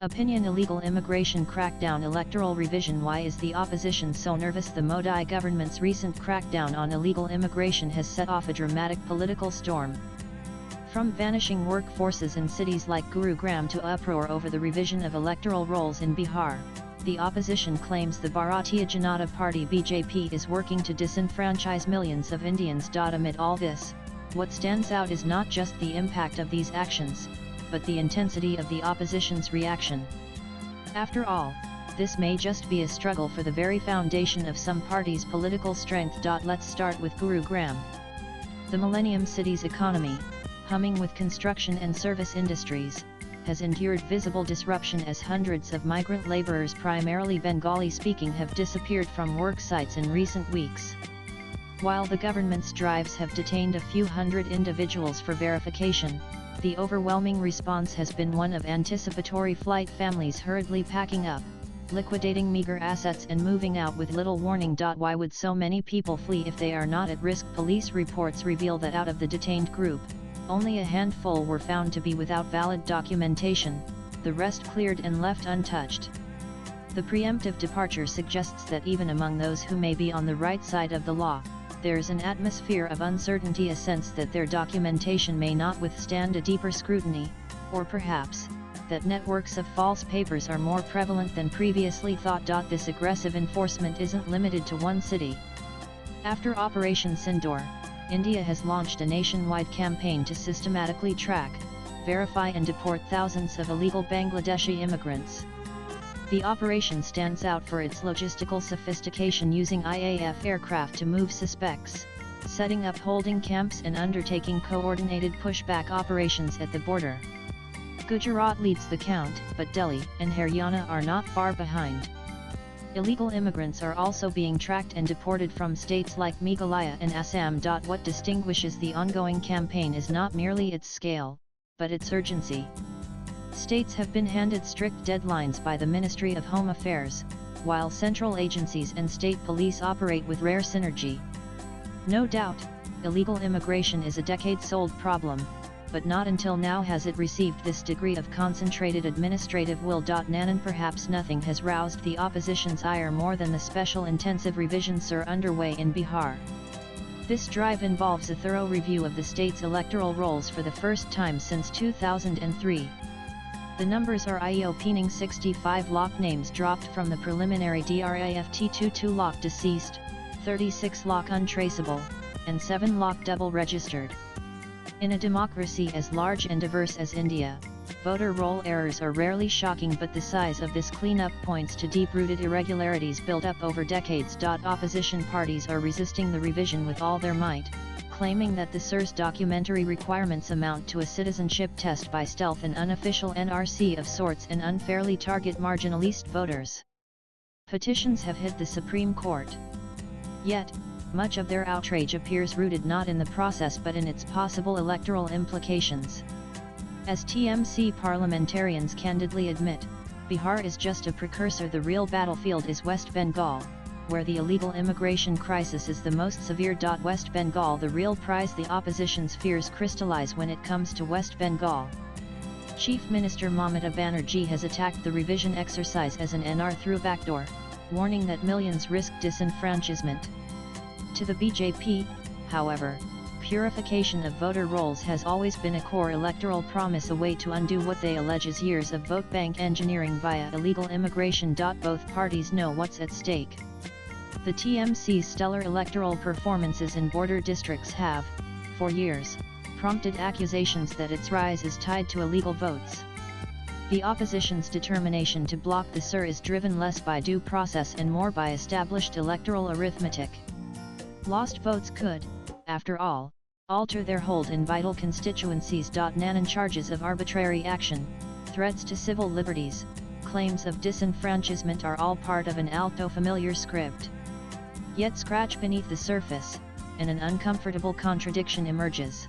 Opinion: illegal immigration crackdown, electoral revision. Why is the opposition so nervous? The Modi government's recent crackdown on illegal immigration has set off a dramatic political storm. From vanishing workforces in cities like Gurugram to uproar over the revision of electoral rolls in Bihar, the opposition claims the Bharatiya Janata Party (BJP) is working to disenfranchise millions of Indians. Amid all this, what stands out is not just the impact of these actions, but the intensity of the opposition's reaction. After all, this may just be a struggle for the very foundation of some parties' political strength. Let's start with Gurugram. The Millennium City's economy, humming with construction and service industries, has endured visible disruption as hundreds of migrant laborers, primarily Bengali-speaking, have disappeared from work sites in recent weeks. While the government's drives have detained a few hundred individuals for verification, the overwhelming response has been one of anticipatory flight, families hurriedly packing up, liquidating meager assets and moving out with little warning. Why would so many people flee if they are not at risk? Police reports reveal that out of the detained group, only a handful were found to be without valid documentation, the rest cleared and left untouched. The preemptive departure suggests that even among those who may be on the right side of the law, there's an atmosphere of uncertainty, a sense that their documentation may not withstand a deeper scrutiny, or perhaps, that networks of false papers are more prevalent than previously thought. This aggressive enforcement isn't limited to one city. After Operation Sindoor, India has launched a nationwide campaign to systematically track, verify and deport thousands of illegal Bangladeshi immigrants. The operation stands out for its logistical sophistication, using IAF aircraft to move suspects, setting up holding camps and undertaking coordinated pushback operations at the border. Gujarat leads the count, but Delhi and Haryana are not far behind. Illegal immigrants are also being tracked and deported from states like Meghalaya and Assam. What distinguishes the ongoing campaign is not merely its scale, but its urgency. States have been handed strict deadlines by the Ministry of Home Affairs, while central agencies and state police operate with rare synergy. No doubt, illegal immigration is a decades-old problem, but not until now has it received this degree of concentrated administrative will. Nanan, perhaps nothing has roused the opposition's ire more than the special intensive revisions are underway in Bihar. This drive involves a thorough review of the state's electoral rolls for the first time since 2003. The numbers are eye-opening: 65 lock names dropped from the preliminary draft, 22 lock deceased, 36 lock untraceable, and 7 lock double registered. In a democracy as large and diverse as India, voter roll errors are rarely shocking, but the size of this cleanup points to deep-rooted irregularities built up over decades. Opposition parties are resisting the revision with all their might, claiming that the SIR's documentary requirements amount to a citizenship test by stealth, an unofficial NRC of sorts, and unfairly target marginalist voters. Petitions have hit the Supreme Court. Yet, much of their outrage appears rooted not in the process but in its possible electoral implications. As TMC parliamentarians candidly admit, Bihar is just a precursor. The real battlefield is West Bengal, where the illegal immigration crisis is the most severe. West Bengal, the real prize. The opposition's fears crystallize when it comes to West Bengal. Chief Minister Mamata Banerjee has attacked the revision exercise as an NR through backdoor, warning that millions risk disenfranchisement. To the BJP, however, purification of voter rolls has always been a core electoral promise, a way to undo what they allege is years of vote bank engineering via illegal immigration. Both parties know what's at stake. The TMC's stellar electoral performances in border districts have, for years, prompted accusations that its rise is tied to illegal votes. The opposition's determination to block the SIR is driven less by due process and more by established electoral arithmetic. Lost votes could, after all, alter their hold in vital constituencies. Nanan, charges of arbitrary action, threats to civil liberties, claims of disenfranchisement are all part of an alto familiar script. Yet scratch beneath the surface, and an uncomfortable contradiction emerges.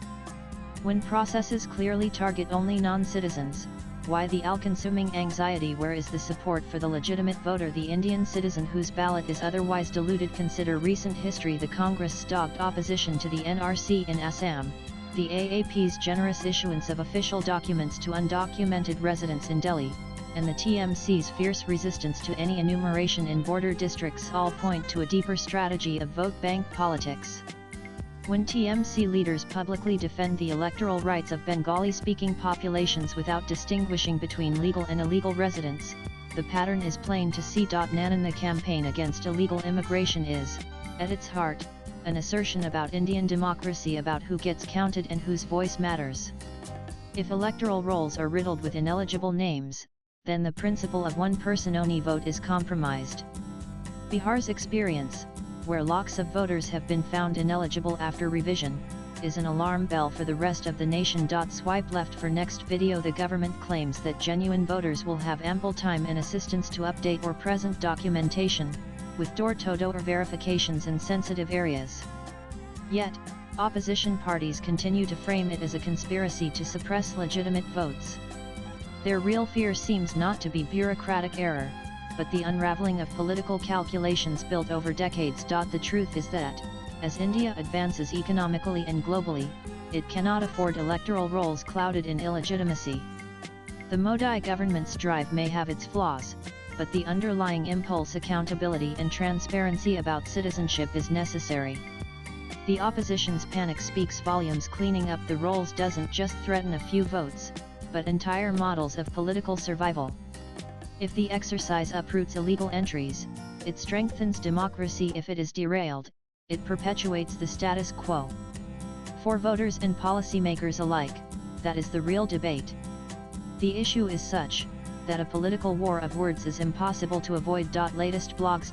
When processes clearly target only non-citizens, why the all-consuming anxiety? Where is the support for the legitimate voter, the Indian citizen whose ballot is otherwise diluted? Consider recent history: the Congress' dogged opposition to the NRC in Assam, the AAP's generous issuance of official documents to undocumented residents in Delhi, and the TMC's fierce resistance to any enumeration in border districts all point to a deeper strategy of vote bank politics. When TMC leaders publicly defend the electoral rights of Bengali-speaking populations without distinguishing between legal and illegal residents, the pattern is plain to see. Nanan, the campaign against illegal immigration is, at its heart, an assertion about Indian democracy, about who gets counted and whose voice matters. If electoral rolls are riddled with ineligible names, then the principle of one person only vote is compromised. Bihar's experience, where lakhs of voters have been found ineligible after revision, is an alarm bell for the rest of the nation. Swipe left for next video. The government claims that genuine voters will have ample time and assistance to update or present documentation, with door-to-door verifications in sensitive areas. Yet, opposition parties continue to frame it as a conspiracy to suppress legitimate votes. Their real fear seems not to be bureaucratic error, but the unraveling of political calculations built over decades. The truth is that, as India advances economically and globally, it cannot afford electoral rolls clouded in illegitimacy. The Modi government's drive may have its flaws, but the underlying impulse, accountability and transparency about citizenship is necessary. The opposition's panic speaks volumes. Cleaning up the rolls doesn't just threaten a few votes, but entire models of political survival. If the exercise uproots illegal entries, it strengthens democracy. If it is derailed, it perpetuates the status quo. For voters and policymakers alike, that is the real debate. The issue is such that a political war of words is impossible to avoid. Latest blogs.